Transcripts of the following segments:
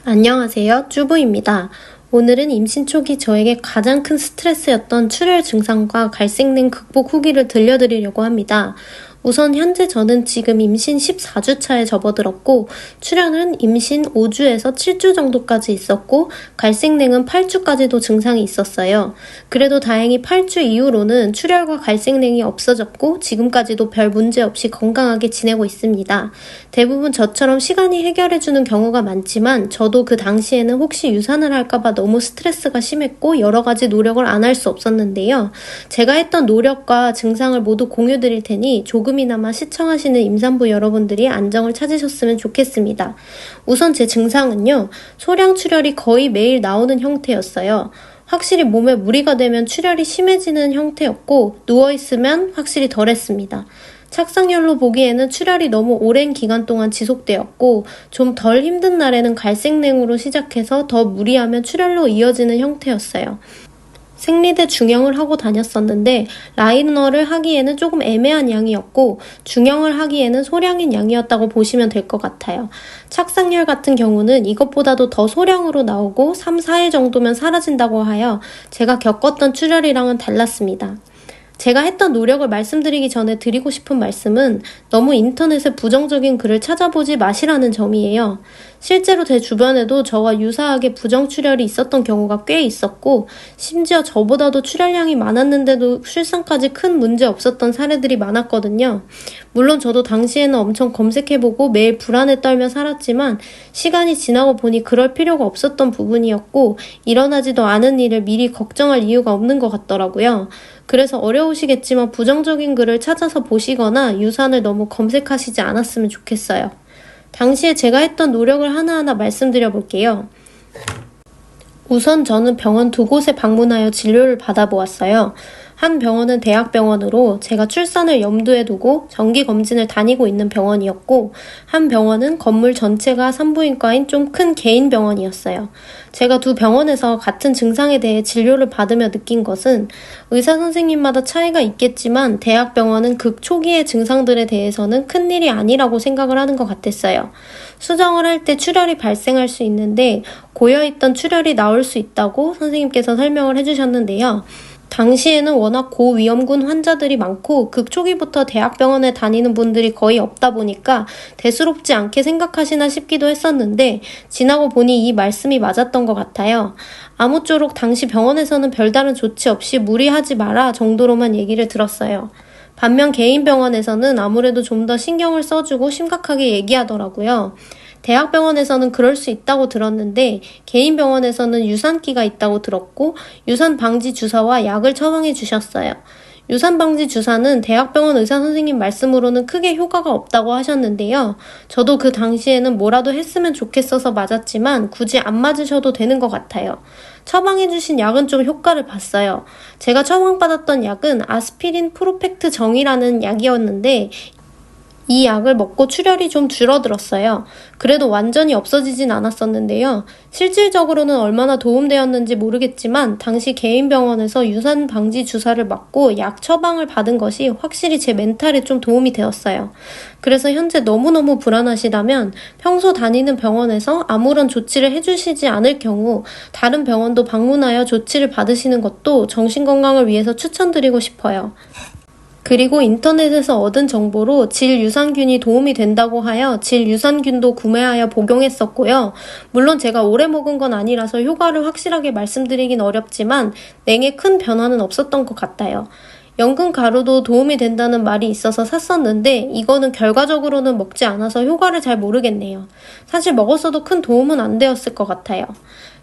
안녕하세요. 쭈부입니다. 오늘은 임신 초기 저에게 가장 큰 스트레스였던 출혈 증상과 갈색냉 극복 후기를 들려드리려고 합니다. 우선 현재 저는 지금 임신 14주 차에 접어들었고 출혈은 임신 5주에서 7주 정도까지 있었고 갈색냉은 8주까지도 증상이 있었어요. 그래도 다행히 8주 이후로는 출혈과 갈색냉이 없어졌고 지금까지도 별 문제 없이 건강하게 지내고 있습니다. 대부분 저처럼 시간이 해결해주는 경우가 많지만 저도 그 당시에는 혹시 유산을 할까봐 너무 스트레스가 심했고 여러 가지 노력을 안 할 수 없었는데요. 제가 했던 노력과 증상을 모두 공유드릴 테니 조금이나마 시청하시는 임산부 여러분들이 안정을 찾으셨으면 좋겠습니다. 우선 제 증상은요. 소량 출혈이 거의 매일 나오는 형태였어요. 확실히 몸에 무리가 되면 출혈이 심해지는 형태였고 누워있으면 확실히 덜했습니다. 착상열로 보기에는 출혈이 너무 오랜 기간 동안 지속되었고 좀 덜 힘든 날에는 갈색냉으로 시작해서 더 무리하면 출혈로 이어지는 형태였어요. 생리대 중형을 하고 다녔었는데 라이너를 하기에는 조금 애매한 양이었고 중형을 하기에는 소량인 양이었다고 보시면 될 것 같아요. 착상열 같은 경우는 이것보다도 더 소량으로 나오고 3, 4일 정도면 사라진다고 하여 제가 겪었던 출혈이랑은 달랐습니다. 제가 했던 노력을 말씀드리기 전에 드리고 싶은 말씀은 너무 인터넷에 부정적인 글을 찾아보지 마시라는 점이에요. 실제로 제 주변에도 저와 유사하게 부정출혈이 있었던 경우가 꽤 있었고 심지어 저보다도 출혈량이 많았는데도 출산까지 큰 문제 없었던 사례들이 많았거든요. 물론 저도 당시에는 엄청 검색해보고 매일 불안에 떨며 살았지만 시간이 지나고 보니 그럴 필요가 없었던 부분이었고 일어나지도 않은 일을 미리 걱정할 이유가 없는 것 같더라고요. 그래서 어려우시겠지만 부정적인 글을 찾아서 보시거나 유산을 너무 검색하시지 않았으면 좋겠어요. 당시에 제가 했던 노력을 하나하나 말씀드려 볼게요. 우선 저는 병원 2곳에 방문하여 진료를 받아보았어요. 한 병원은 대학병원으로 제가 출산을 염두에 두고 정기검진을 다니고 있는 병원이었고 한 병원은 건물 전체가 산부인과인 좀 큰 개인 병원이었어요. 제가 두 병원에서 같은 증상에 대해 진료를 받으며 느낀 것은 의사 선생님마다 차이가 있겠지만 대학병원은 극초기의 증상들에 대해서는 큰일이 아니라고 생각을 하는 것 같았어요. 수정을 할 때 출혈이 발생할 수 있는데 고여있던 출혈이 나올 수 있다고 선생님께서 설명을 해주셨는데요. 당시에는 워낙 고위험군 환자들이 많고 극초기부터 대학병원에 다니는 분들이 거의 없다 보니까 대수롭지 않게 생각하시나 싶기도 했었는데 지나고 보니 이 말씀이 맞았던 것 같아요. 아무쪼록 당시 병원에서는 별다른 조치 없이 무리하지 마라 정도로만 얘기를 들었어요. 반면 개인 병원에서는 아무래도 좀 더 신경을 써주고 심각하게 얘기하더라고요. 대학병원에서는 그럴 수 있다고 들었는데 개인 병원에서는 유산기가 있다고 들었고 유산 방지 주사와 약을 처방해 주셨어요. 유산 방지 주사는 대학병원 의사 선생님 말씀으로는 크게 효과가 없다고 하셨는데요. 저도 그 당시에는 뭐라도 했으면 좋겠어서 맞았지만 굳이 안 맞으셔도 되는 것 같아요. 처방해 주신 약은 좀 효과를 봤어요. 제가 처방받았던 약은 아스피린 프로펙트 정이라는 약이었는데 이 약을 먹고 출혈이 좀 줄어들었어요. 그래도 완전히 없어지진 않았었는데요. 실질적으로는 얼마나 도움되었는지 모르겠지만 당시 개인 병원에서 유산 방지 주사를 맞고 약 처방을 받은 것이 확실히 제 멘탈에 좀 도움이 되었어요. 그래서 현재 너무너무 불안하시다면 평소 다니는 병원에서 아무런 조치를 해주시지 않을 경우 다른 병원도 방문하여 조치를 받으시는 것도 정신건강을 위해서 추천드리고 싶어요. 그리고 인터넷에서 얻은 정보로 질유산균이 도움이 된다고 하여 질유산균도 구매하여 복용했었고요. 물론 제가 오래 먹은 건 아니라서 효과를 확실하게 말씀드리긴 어렵지만 냉에 큰 변화는 없었던 것 같아요. 연근 가루도 도움이 된다는 말이 있어서 샀었는데 이거는 결과적으로는 먹지 않아서 효과를 잘 모르겠네요. 사실 먹었어도 큰 도움은 안 되었을 것 같아요.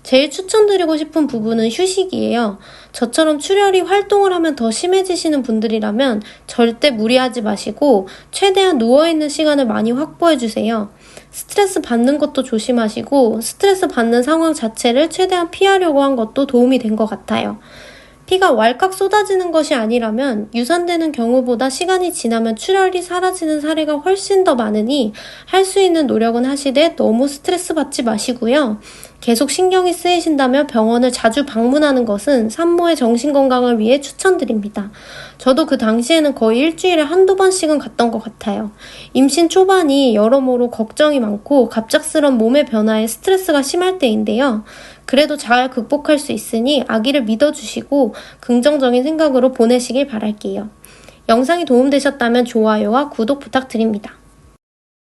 제일 추천드리고 싶은 부분은 휴식이에요. 저처럼 출혈이 활동을 하면 더 심해지시는 분들이라면 절대 무리하지 마시고 최대한 누워있는 시간을 많이 확보해주세요. 스트레스 받는 것도 조심하시고 스트레스 받는 상황 자체를 최대한 피하려고 한 것도 도움이 된 것 같아요. 피가 왈칵 쏟아지는 것이 아니라면 유산되는 경우보다 시간이 지나면 출혈이 사라지는 사례가 훨씬 더 많으니 할 수 있는 노력은 하시되 너무 스트레스 받지 마시고요. 계속 신경이 쓰이신다면 병원을 자주 방문하는 것은 산모의 정신건강을 위해 추천드립니다. 저도 그 당시에는 거의 일주일에 한두 번씩은 갔던 것 같아요. 임신 초반이 여러모로 걱정이 많고 갑작스런 몸의 변화에 스트레스가 심할 때인데요. 그래도 잘 극복할 수 있으니 아기를 믿어주시고 긍정적인 생각으로 보내시길 바랄게요. 영상이 도움되셨다면 좋아요와 구독 부탁드립니다.